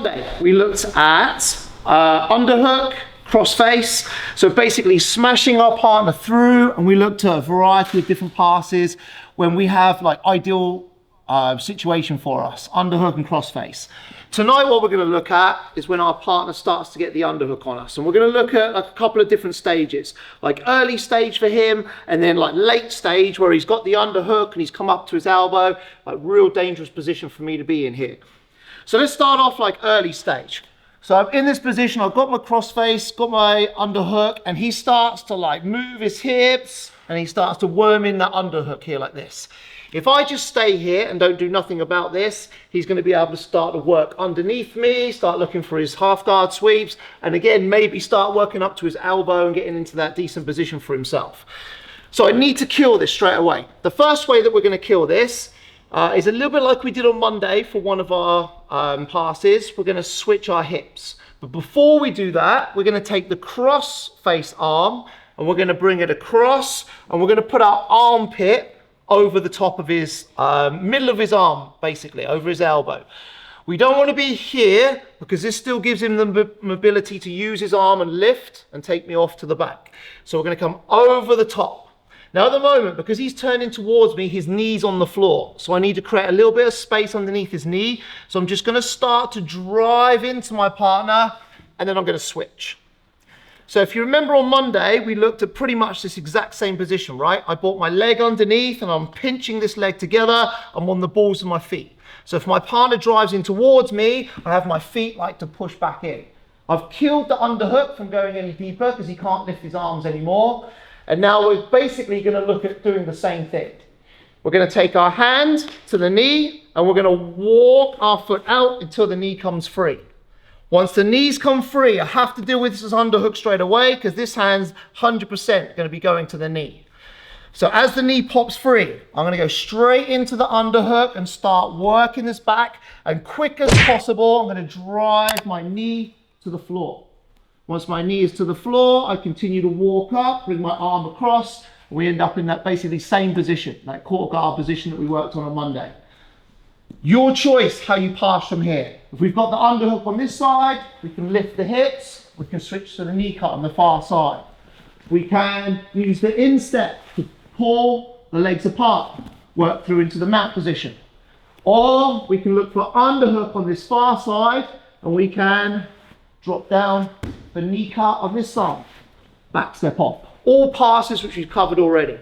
Monday, we looked at underhook, crossface. So basically smashing our partner through, and we looked at a variety of different passes when we have like ideal situation for us, underhook and crossface. Tonight what we're going to look at is when our partner starts to get the underhook on us, and we're going to look at like a couple of different stages, like early stage for him and then like late stage where he's got the underhook and he's come up to his elbow, like real dangerous position for me to be in here. So let's start off like early stage. So I'm in this position, I've got my crossface, got my underhook, and he starts to like move his hips and he starts to worm in that underhook here like this. If I just stay here and don't do nothing about this, he's going to be able to start to work underneath me, start looking for his half guard sweeps, and again, maybe start working up to his elbow and getting into that decent position for himself. So I need to kill this straight away. The first way that we're going to kill this is a little bit like we did on Monday for one of our passes. We're going to switch our hips. But before we do that, we're going to take the cross face arm and we're going to bring it across, and we're going to put our armpit over the top of his, middle of his arm, basically, over his elbow. We don't want to be here because this still gives him the mobility to use his arm and lift and take me off to the back. So we're going to come over the top. Now at the moment, because he's turning towards me, his knee's on the floor. So I need to create a little bit of space underneath his knee. So I'm just going to start to drive into my partner, and then I'm going to switch. So if you remember on Monday, we looked at pretty much this exact same position, right? I brought my leg underneath and I'm pinching this leg together. I'm on the balls of my feet. So if my partner drives in towards me, I have my feet like to push back in. I've killed the underhook from going any deeper because he can't lift his arms anymore. And now we're basically going to look at doing the same thing. We're going to take our hand to the knee and we're going to walk our foot out until the knee comes free. Once the knees come free, I have to deal with this underhook straight away because this hand's 100% going to be going to the knee. So as the knee pops free, I'm going to go straight into the underhook and start working this back. And quick as possible, I'm going to drive my knee to the floor. Once my knee is to the floor, I continue to walk up, bring my arm across, and we end up in that basically same position, that quarter guard position that we worked on Monday. Your choice how you pass from here. If we've got the underhook on this side, we can lift the hips, we can switch to the knee cut on the far side. We can use the instep to pull the legs apart, work through into the mat position. Or we can look for underhook on this far side, and we can drop down the knee cut on this side, back step off. All passes which we've covered already.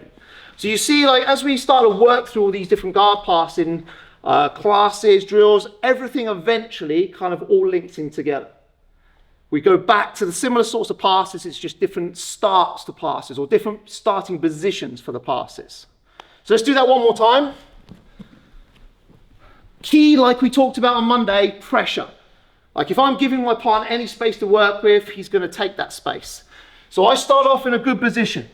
So you see, like as we start to work through all these different guard passing classes, drills, everything eventually kind of all links in together. We go back to the similar sorts of passes, it's just different starts to passes or different starting positions for the passes. So let's do that one more time. Key, like we talked about on Monday, pressure. Like if I'm giving my partner any space to work with, he's going to take that space. So I start off in a good position.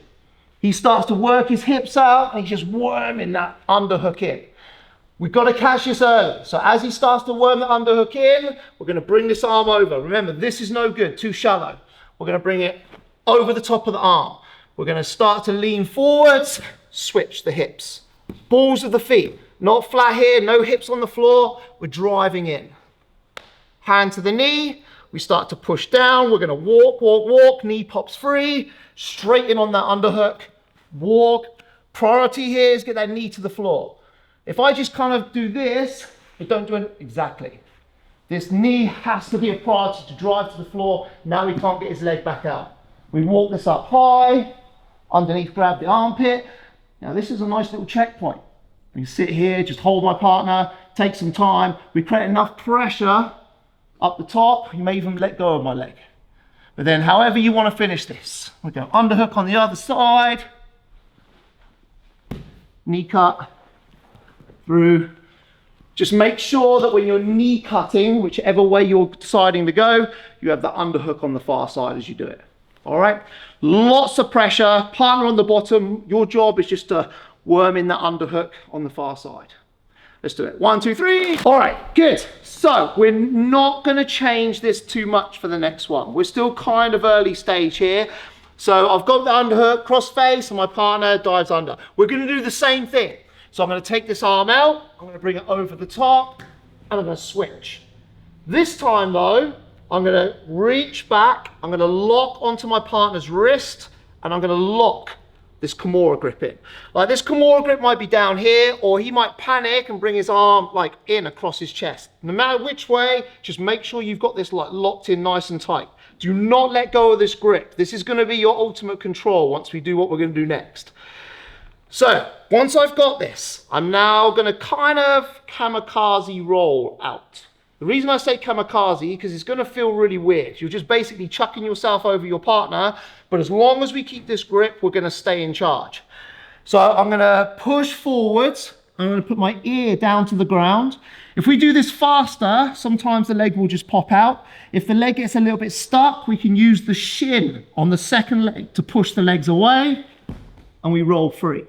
He starts to work his hips out and he's just worming that underhook in. We've got to catch this early. So as he starts to worm the underhook in, we're going to bring this arm over. Remember, this is no good, too shallow. We're going to bring it over the top of the arm. We're going to start to lean forwards, switch the hips. Balls of the feet, not flat here, no hips on the floor. We're driving in. Hand to the knee, we start to push down. We're going to walk, walk, walk. Knee pops free, straight in on that underhook. Walk. Priority here is get that knee to the floor. If I just kind of do this, but don't do it exactly. This knee has to be a priority to drive to the floor. Now he can't get his leg back out. We walk this up high, underneath grab the armpit. Now this is a nice little checkpoint. We can sit here, just hold my partner, take some time. We create enough pressure up the top. You may even let go of my leg. But then however you want to finish this. We go underhook on the other side. Knee cut. Through. Just make sure that when you're knee cutting, whichever way you're deciding to go, you have the underhook on the far side as you do it. All right? Lots of pressure, partner on the bottom. Your job is just to worm in that underhook on the far side. Let's do it. 1, 2, 3. All right, good. So we're not going to change this too much for the next one. We're still kind of early stage here. So I've got the underhook, cross face, and my partner dives under. We're going to do the same thing. So I'm going to take this arm out, I'm going to bring it over the top, and I'm going to switch. This time though, I'm gonna reach back, I'm gonna lock onto my partner's wrist, and I'm gonna lock this Kimura grip in. Like this Kimura grip might be down here, or he might panic and bring his arm like in across his chest. No matter which way, just make sure you've got this like locked in nice and tight. Do not let go of this grip. This is gonna be your ultimate control once we do what we're gonna do next. So once I've got this, I'm now gonna kind of kamikaze roll out. The reason I say kamikaze, because it's gonna feel really weird. You're just basically chucking yourself over your partner, but as long as we keep this grip, we're gonna stay in charge. So I'm gonna push forwards, I'm gonna put my ear down to the ground. If we do this faster, sometimes the leg will just pop out. If the leg gets a little bit stuck, we can use the shin on the second leg to push the legs away, and we roll free.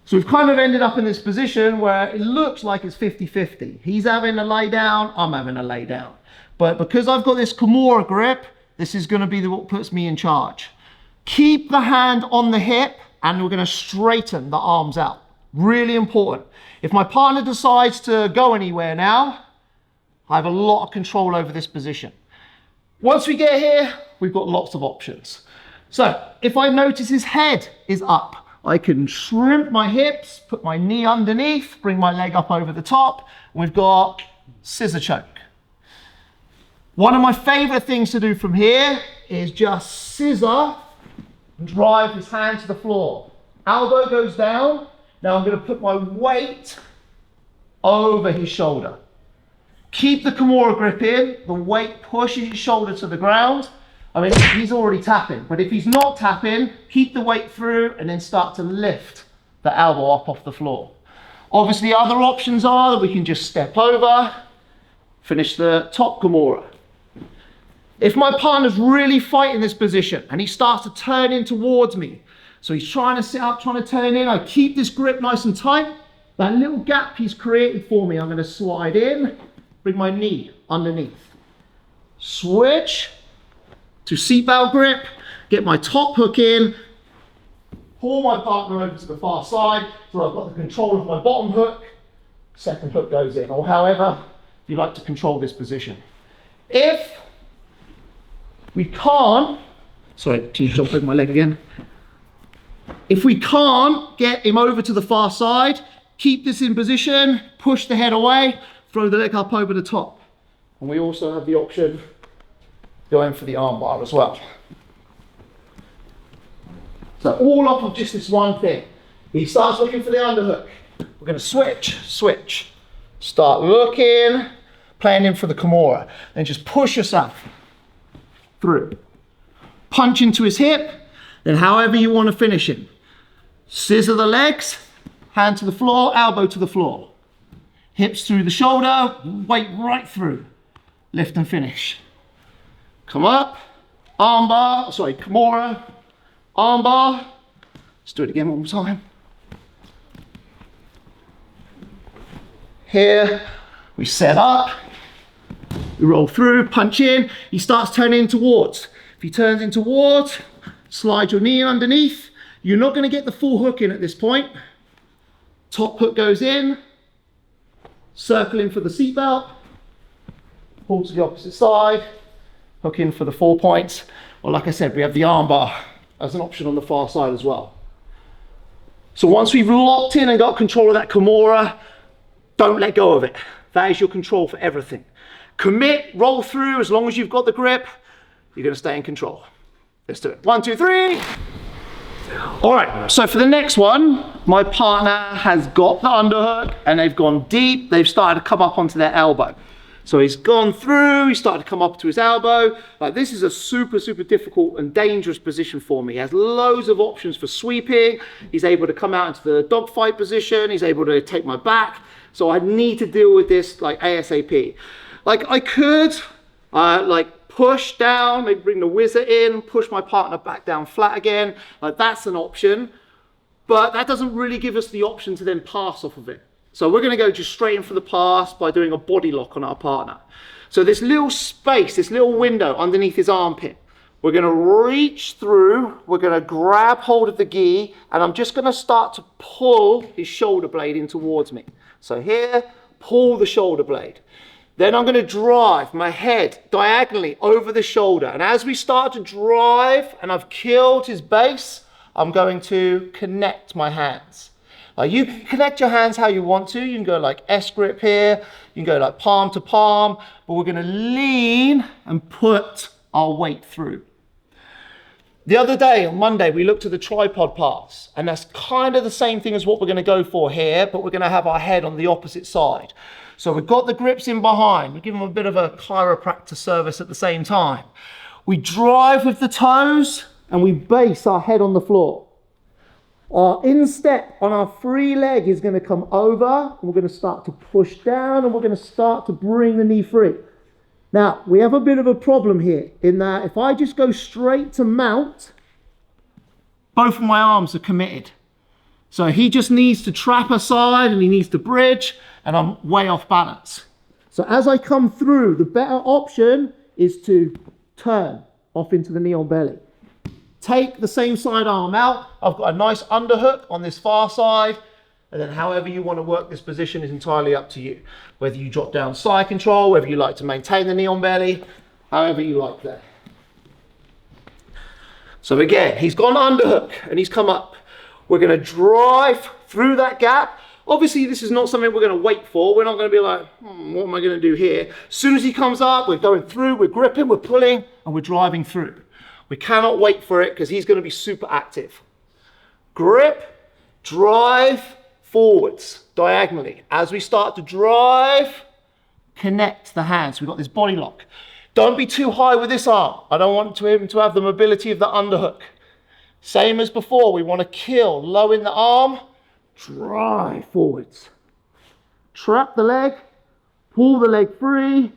So we've kind of ended up in this position where it looks like it's 50-50. He's having a lay down, I'm having a lay down. But because I've got this Kimura grip, this is gonna be what puts me in charge. Keep the hand on the hip, and we're gonna straighten the arms out. Really important. If my partner decides to go anywhere now, I have a lot of control over this position. Once we get here, we've got lots of options. So if I notice his head is up, I can shrimp my hips, put my knee underneath, bring my leg up over the top. We've got scissor choke. One of my favorite things to do from here is just scissor and drive his hand to the floor. Elbow goes down. Now I'm gonna put my weight over his shoulder. Keep the Kimura grip in, the weight pushes his shoulder to the ground. I mean, he's already tapping, but if he's not tapping, keep the weight through and then start to lift the elbow up off the floor. Obviously, other options are that we can just step over, finish the top Kimura. If my partner's really fighting this position and he starts to turn in towards me, so he's trying to sit up, trying to turn in, I keep this grip nice and tight. That little gap he's created for me, I'm gonna slide in, bring my knee underneath. Switch to seatbelt grip, get my top hook in, pull my partner over to the far side so I've got the control of my bottom hook, second hook goes in, or however you like to control this position. If we can't, sorry, can you jump over my leg again? If we can't get him over to the far side, keep this in position, push the head away, throw the leg up over the top. And we also have the option going for the arm bar as well. So all off of just this one thing. He starts looking for the underhook. We're gonna switch. Start looking, playing in for the Kimura. Then just push yourself through. Punch into his hip, then however you wanna finish him. Scissor the legs, hand to the floor, elbow to the floor. Hips through the shoulder, weight right through. Lift and finish. Come up, arm bar, sorry, Kimura, arm bar. Let's do it again one more time. Here, we set up, we roll through, punch in, he starts turning in towards. If he turns in towards, slide your knee underneath. You're not gonna get the full hook in at this point. Top hook goes in, circle in for the seatbelt, pull to the opposite side, hook in for the 4 points. Or like I said, we have the arm bar as an option on the far side as well. So once we've locked in and got control of that Kimura, don't let go of it. That is your control for everything. Commit, roll through, as long as you've got the grip, you're gonna stay in control. Let's do it. 1, 2, 3. All right, so for the next one, my partner has got the underhook and they've gone deep. They've started to come up onto their elbow. So he's gone through, he started to come up to his elbow. Like this is a super, super difficult and dangerous position for me. He has loads of options for sweeping. He's able to come out into the dogfight position. He's able to take my back. So I need to deal with this like ASAP. Like I could like push down, maybe bring the whizzer in, push my partner back down flat again. Like that's an option, but that doesn't really give us the option to then pass off of it. So we're gonna go just straight in for the pass by doing a body lock on our partner. So this little space, this little window underneath his armpit, we're gonna reach through, we're gonna grab hold of the gi, and I'm just gonna start to pull his shoulder blade in towards me. So here, pull the shoulder blade. Then I'm gonna drive my head diagonally over the shoulder. And as we start to drive and I've killed his base, I'm going to connect my hands. You can connect your hands how you want to. You can go like S grip here. You can go like palm to palm, but we're gonna lean and put our weight through. The other day, on Monday, we looked at the tripod pass, and that's kind of the same thing as what we're gonna go for here, but we're gonna have our head on the opposite side. So we've got the grips in behind. We give them a bit of a chiropractor service at the same time. We drive with the toes, and we base our head on the floor. Our instep on our free leg is gonna come over, and we're gonna start to push down, and we're gonna start to bring the knee free. Now, we have a bit of a problem here in that if I just go straight to mount, both of my arms are committed. So he just needs to trap aside and he needs to bridge, and I'm way off balance. So as I come through, the better option is to turn off into the knee on belly. Take the same side arm out. I've got a nice underhook on this far side. And then however you want to work this position is entirely up to you. Whether you drop down side control, whether you like to maintain the knee on belly, however you like that. So again, he's gone underhook and he's come up. We're going to drive through that gap. Obviously, this is not something we're going to wait for. We're not going to be like, what am I going to do here? As soon as he comes up, we're going through, we're gripping, we're pulling, and we're driving through. We cannot wait for it because he's going to be super active. Grip, drive, forwards, diagonally. As we start to drive, connect the hands. We've got this body lock. Don't be too high with this arm. I don't want him to have the mobility of the underhook. Same as before, we want to kill, low in the arm, drive forwards. Trap the leg, pull the leg free,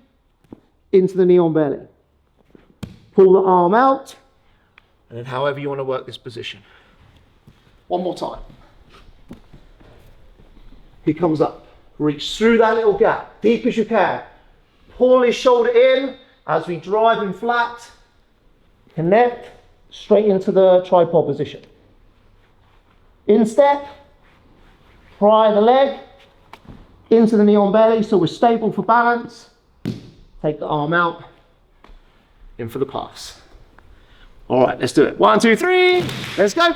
into the knee on belly. Pull the arm out, and then however you want to work this position. One more time. He comes up, reach through that little gap, deep as you can. Pull his shoulder in as we drive him flat. Connect straight into the tripod position. Instep, pry the leg into the knee on belly so we're stable for balance. Take the arm out, in for the pass. All right, let's do it. 1, 2, 3, let's go.